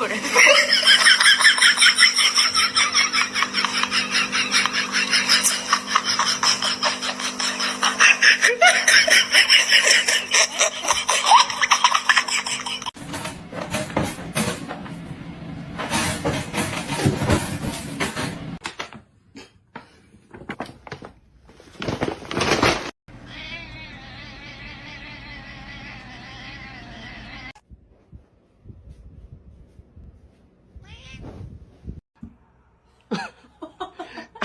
করে।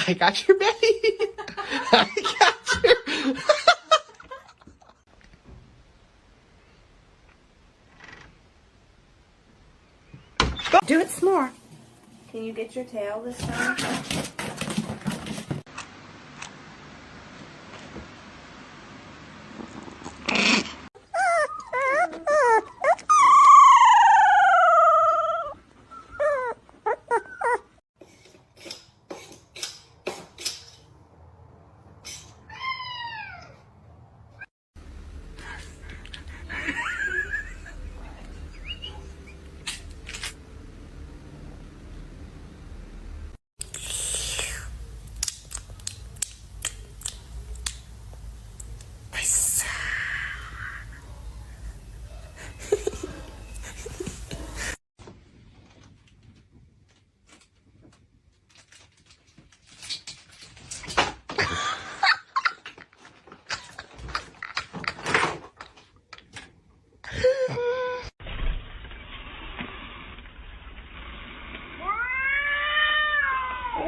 I got your belly. I got you. Do it some more. Can you get your tail this time?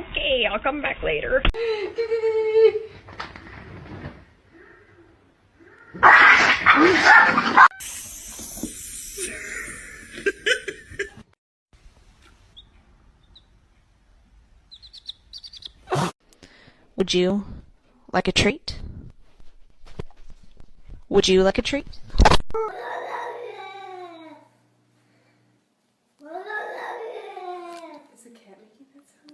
Okay, I'll come back later. Would you like a treat? Would you like a treat? Is the cat making that sound?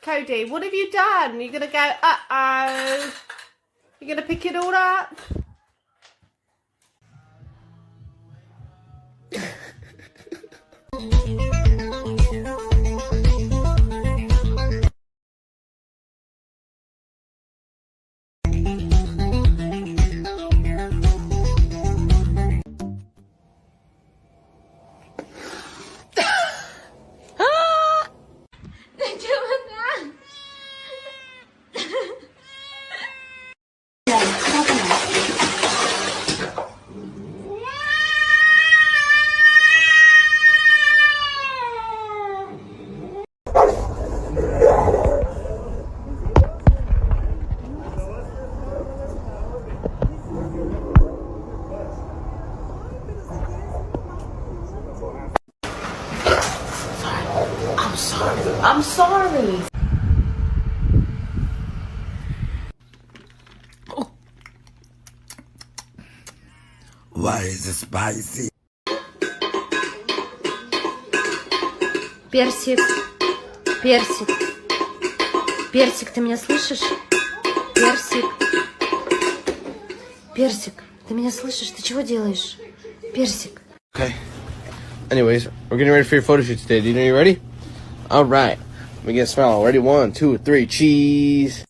Cody, what have you done? You're gonna go, uh-oh. You're gonna pick it all up? I'm sorry. Why is it spicy? Персик, Персик, Персик, ты меня слышишь? Персик, Персик, ты меня слышишь? Ты чего делаешь? Персик. Okay. Anyways, we're getting ready for your photo shoot today. Do you know you're ready? All right. Let me get a smile. Ready? 1, 2, 3. Cheese.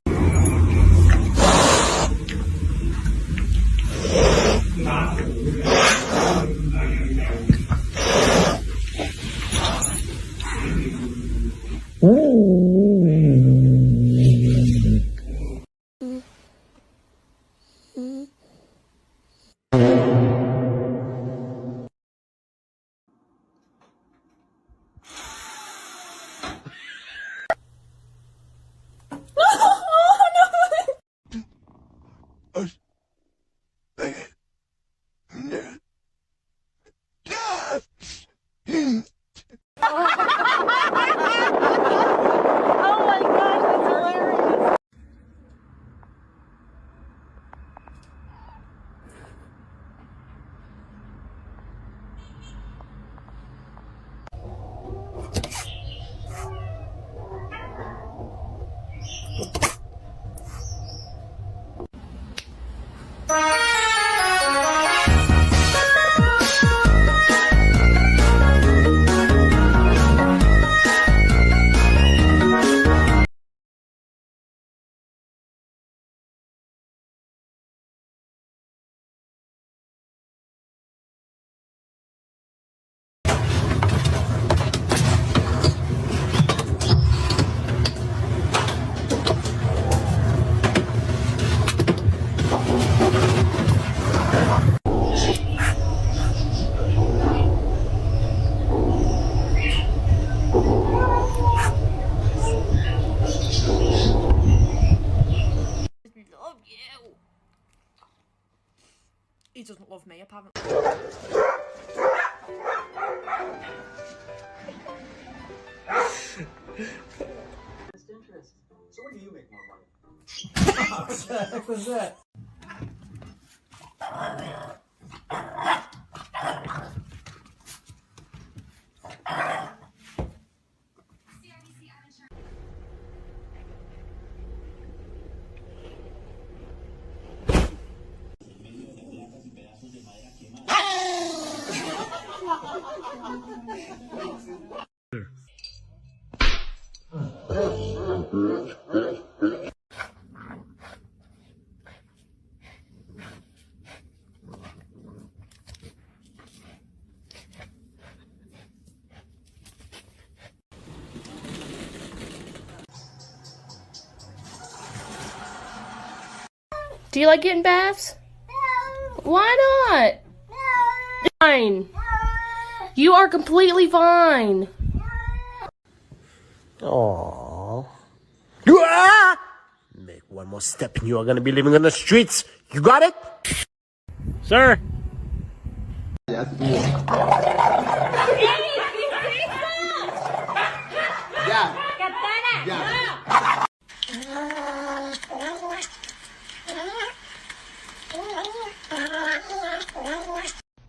Love you. He doesn't love me, apparently. So where do you make more money? What the heck was that? Do you like getting baths? No. Why not? No. Fine. No. You are completely fine. Aww. Make one more step and you are gonna be living on the streets. You got it? Sir. Yeah.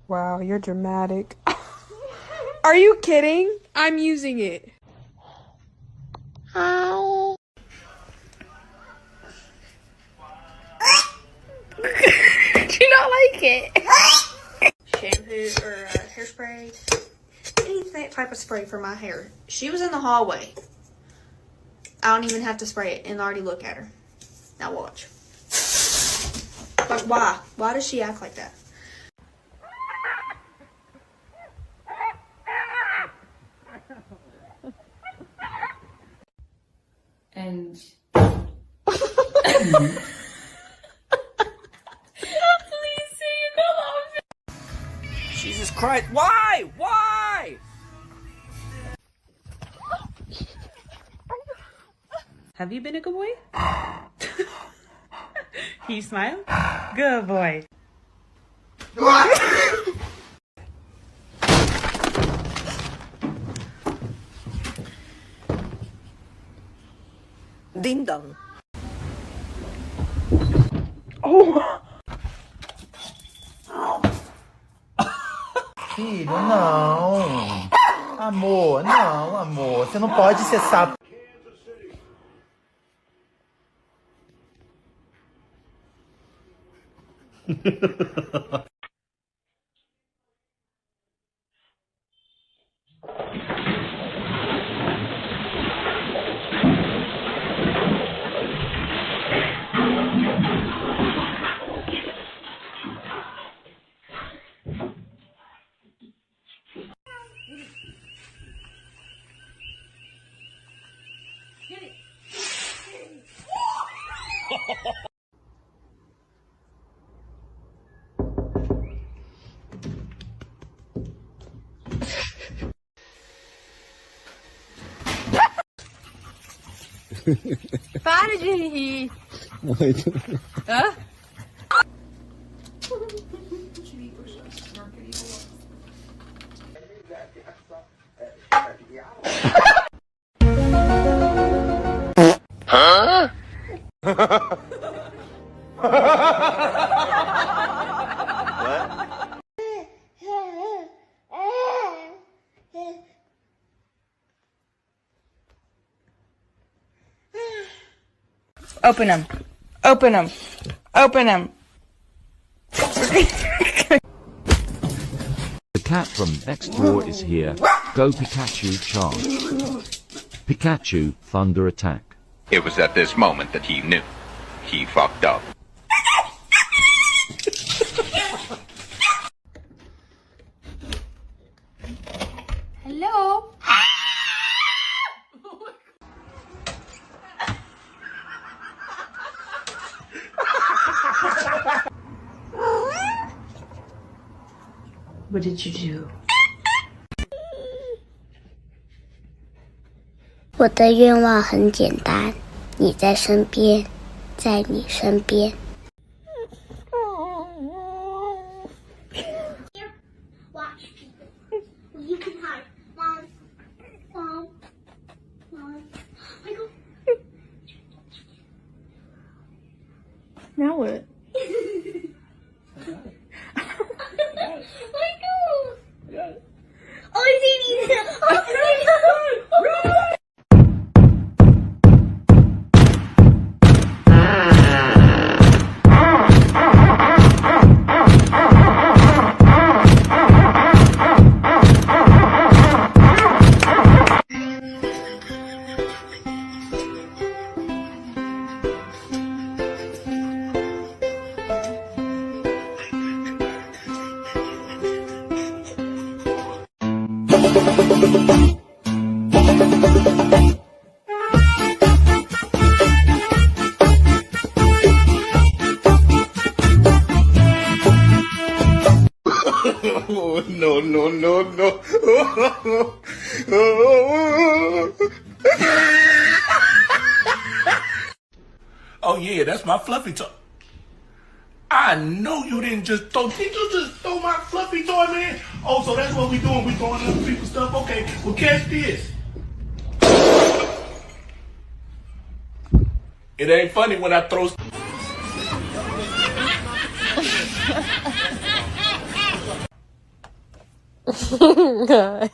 Wow, you're dramatic. Are you kidding? I'm using it. Do you not like it? Shampoo or hairspray? Any type of spray for my hair. She was in the hallway. I don't even have to spray it and already look at her. Now watch. Like, why? Why does she act like that? And Jesus Christ. Why? Why? have you been a good boy? Can you smile? Good boy. Ding dong. Filho, não. Amor, não, amor. Você não pode ser sapo. Para de rir. Hã? Open them. Open them. Open them. The cat from next door is here. Go Pikachu charge. Pikachu, thunder attack. It was at this moment that he knew. He fucked up. Hello? What did you do? 我的愿望很简单，你在身边，在你身边。Now what? Oh, no, no, no, no. Oh yeah, that's my fluffy toy. I know you didn't just throw. Did you just throw my fluffy toy, man? Oh, so that's what we doing? We throwing other people's stuff? Okay, well catch this. It ain't funny when I throw. God.